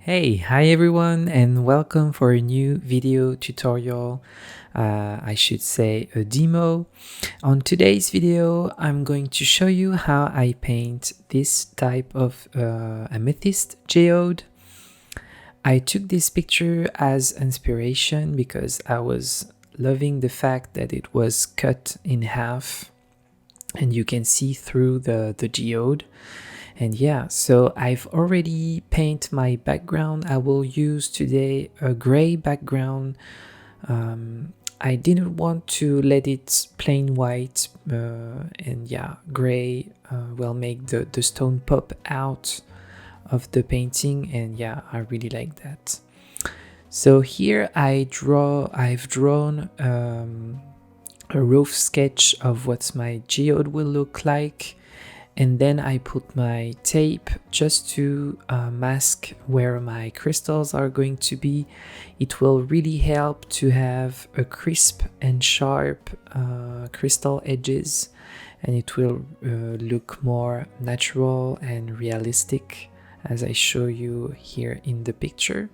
Hi everyone, and welcome for a new video tutorial. I should say a demo. On today's video, I'm going to show you how I paint this type of amethyst geode. I took this picture as inspiration because I was loving the fact that it was cut in half and you can see through the geode. And yeah, so I've already painted my background. I will use today a gray background. I didn't want to let it plain white, and yeah, gray will make the stone pop out of the painting, and yeah, I really like that. So here I've drawn a rough sketch of what my geode will look like. And then I put my tape just to mask where my crystals are going to be. It will really help to have a crisp and sharp crystal edges, and it will look more natural and realistic as I show you here in the picture.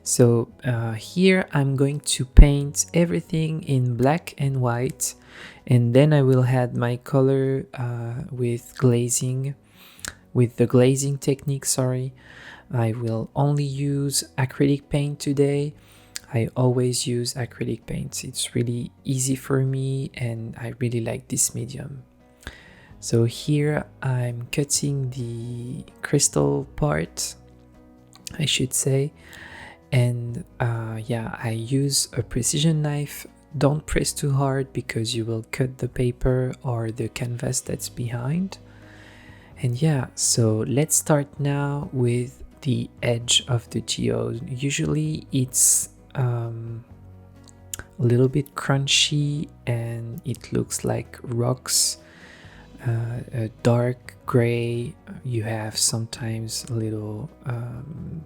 So here I'm going to paint everything in black and white, and then I will add my color with the glazing technique. Sorry, I will only use acrylic paint today. I always use acrylic paints. It's really easy for me and I really like this medium. So here I'm cutting the crystal part, I should say. And yeah, I use a precision knife. Don't press too hard because you will cut the paper or the canvas that's behind. And yeah, so let's start now with the edge of the geode. Usually it's a little bit crunchy and it looks like rocks, a dark gray. You have sometimes a little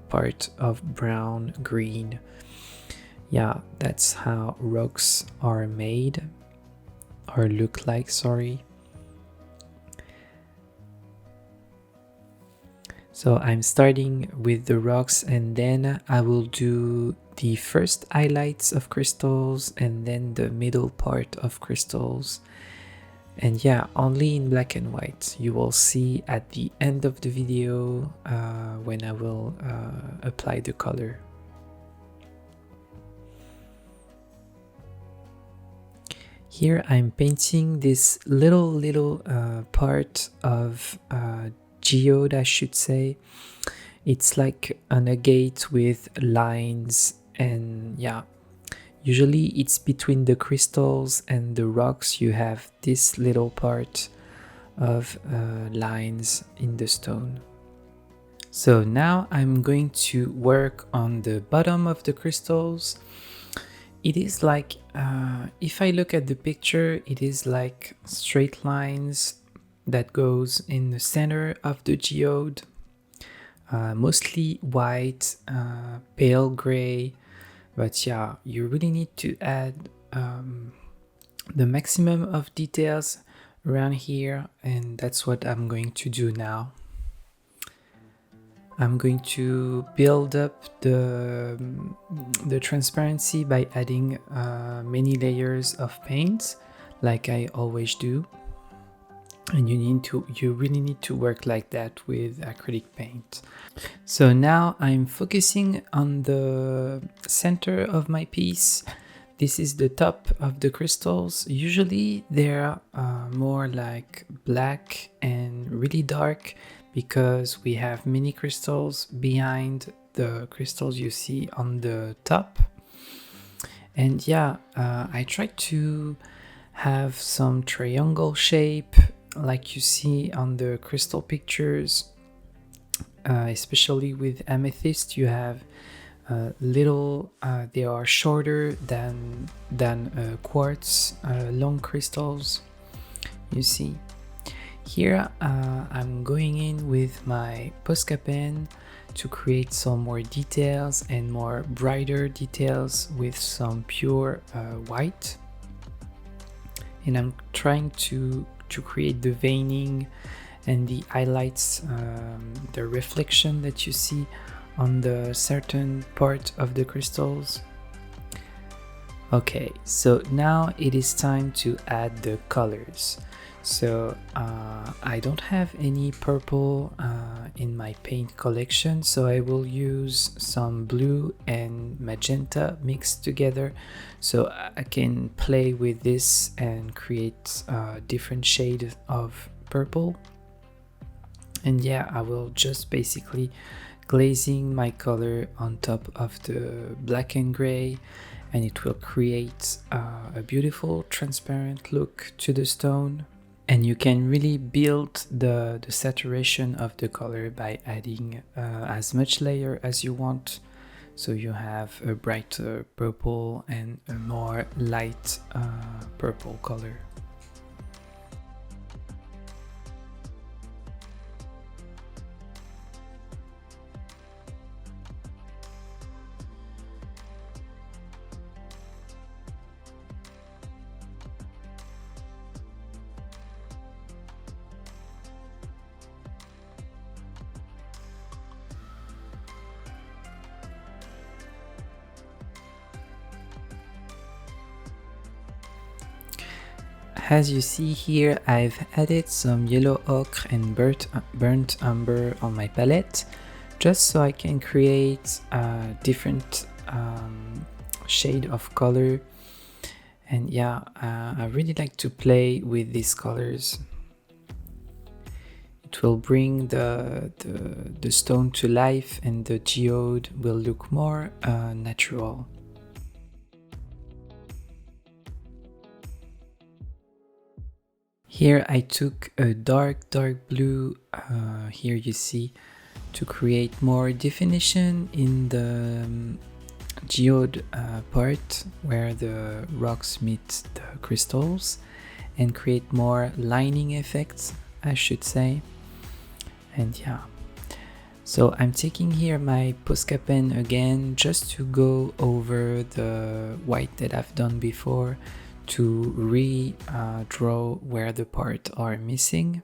part of brown, green. Yeah, that's how rocks are made or look like, sorry. So I'm starting with the rocks, and then I will do the first highlights of crystals and then the middle part of crystals. And yeah, only in black and white. You will see at the end of the video when I will apply the color. Here I'm painting this little part of geode, I should say. It's like an agate with lines, and yeah, usually it's between the crystals and the rocks. You have this little part of lines in the stone. So now I'm going to work on the bottom of the crystals. It is like, if I look at the picture, it is like straight lines that goes in the center of the geode. Mostly white, pale gray. But yeah, you really need to add the maximum of details around here, and that's what I'm going to do now. I'm going to build up the transparency by adding many layers of paint, like I always do. And you really need to work like that with acrylic paint. So now I'm focusing on the center of my piece. This is the top of the crystals. Usually they're more like black and really dark because we have many crystals behind the crystals you see on the top. And yeah, I try to have some triangle shape like you see on the crystal pictures. Especially with amethyst, you have little, they are shorter than quartz long crystals, you see. Here I'm going in with my Posca pen to create some more details and more brighter details with some pure white. And I'm trying to create the veining and the highlights, the reflection that you see on the certain part of the crystals. Okay, so now it is time to add the colors. So I don't have any purple in my paint collection, so I will use some blue and magenta mixed together, so I can play with this and create different shades of purple. And yeah, I will just basically glazing my color on top of the black and gray, and it will create a beautiful transparent look to the stone. And you can really build the saturation of the color by adding as much layer as you want. So you have a brighter purple and a more light purple color. As you see here, I've added some yellow ochre and burnt umber on my palette, just so I can create a different shade of color. And yeah, I really like to play with these colors. It will bring the stone to life, and the geode will look more natural. Here I took a dark blue, here you see, to create more definition in the geode part where the rocks meet the crystals, and create more lining effects, I should say. And yeah, so I'm taking here my Posca pen again just to go over the white that I've done before, to redraw where the parts are missing.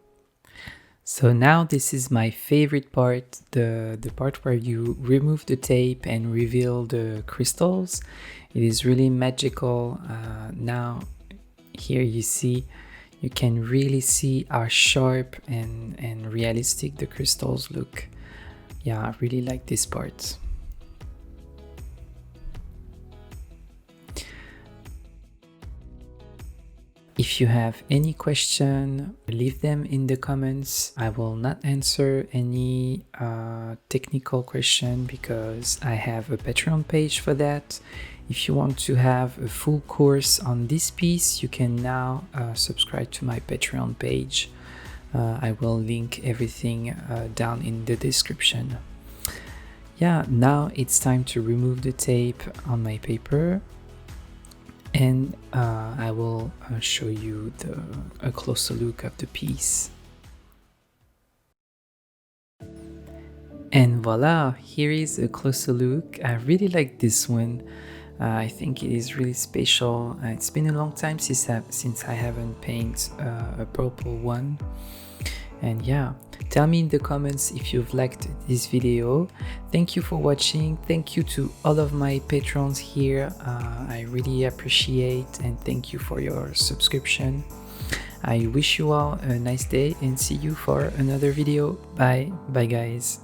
So now this is my favorite part, the part where you remove the tape and reveal the crystals. It is really magical. Now here you see, you can really see how sharp and realistic the crystals look. Yeah, I really like this part. If you have any question, leave them in the comments. I will not answer any technical question because I have a Patreon page for that. If you want to have a full course on this piece, you can now subscribe to my Patreon page. I will link everything down in the description. Yeah, now it's time to remove the tape on my paper. And I will show you a closer look of the piece. And voila, here is a closer look. I really like this one. I think it is really special. It's been a long time since I haven't painted a purple one. And yeah, tell me in the comments if you've liked this video. Thank you for watching. Thank you to all of my patrons here. I really appreciate, and thank you for your subscription. I wish you all a nice day and see you for another video. Bye guys.